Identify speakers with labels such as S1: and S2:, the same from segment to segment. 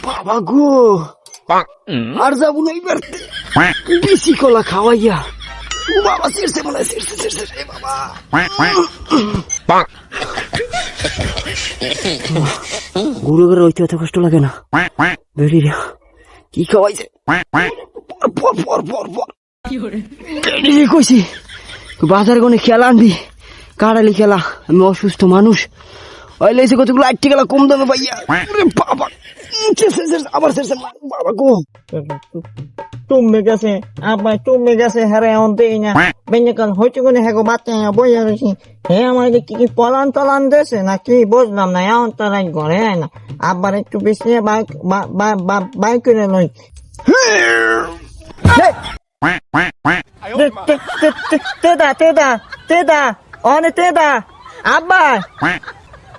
S1: বাবা গো আর যাবো না এইবার বেশি কলা খাওয়াইয়া বাবা ছিড়ছে মনে হয় ছিড়ছে বাবা গুরু করে রইতে এত কষ্ট লাগে না বেরি কি খাওয়াইছে কইছি বাজার কোনে খেলা আনবি কাড়ালি খেলা আমি অসুস্থ মানুষ ওই লেছে কতগুলো আটটি গেলা কম দামে ভাইয়া বাবা আবার বাবা গো
S2: টুমবে গেছে আবার টুমবে গেছে হারে অন্তে না বেঞ্জাকাল হইতে কোনে হেগো বাচ্চা বইয়া রইছি হে আমার কি কি পলান তলান দেছে নাকি বুঝলাম না এখন তারাই ঘরে না আবার একটু বেশি বাইক করে লই তেদা অনে তেদা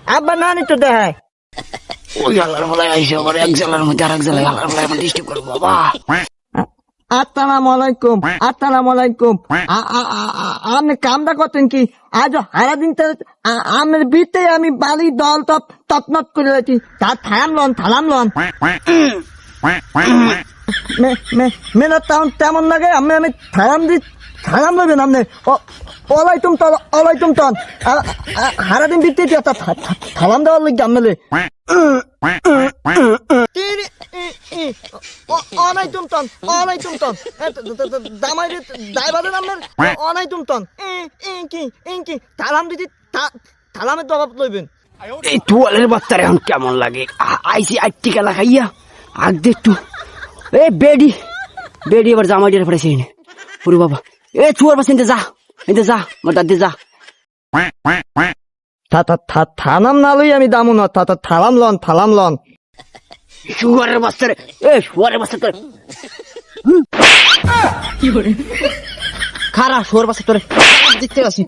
S2: আব্বা নানি তো দেখায়
S1: ওই আল্লাহর বলাই আইসে আবার এক জেলার মধ্যে আর এক জেলায় আল্লাহর বলাই আমার ডিস্টার্ব করবো বাবা
S2: আসসালামু আলাইকুম আপনি কামটা করতেন কি আজ সারাদিন আমের ভিতরে আমি বালি দল তপনত করে রয়েছি তা থালাম লন মেলা তেমন লাগে আমি থালাম লবেন আপনি অলাইতুম তন সারাদিন ভিতরে থালাম দেওয়ার লিখে আমলে অনাইতুম তন দামাইরে দাইবাদের আপনার অনাইতুম তন কি তালাম দিদি তালামের জবাব লইবেন
S1: এই তোয়ালের বাচ্চারা এখন কেমন লাগে আইসি আটটি গেলা খাইয়া আগ দে একটু এ বেডি এবার জামাই দিয়ে পড়েছে পুরো বাবা এ চুয়ার বাস এতে যা আমার দাদি যা
S2: থানাম না লই আমি দামু না থালাম লন
S1: শুয়ারের বাচ্চারে শুয়ারের বাচ্চা তোরে খারা শুয়ার বাচ্চা তোরে দেখতে আসি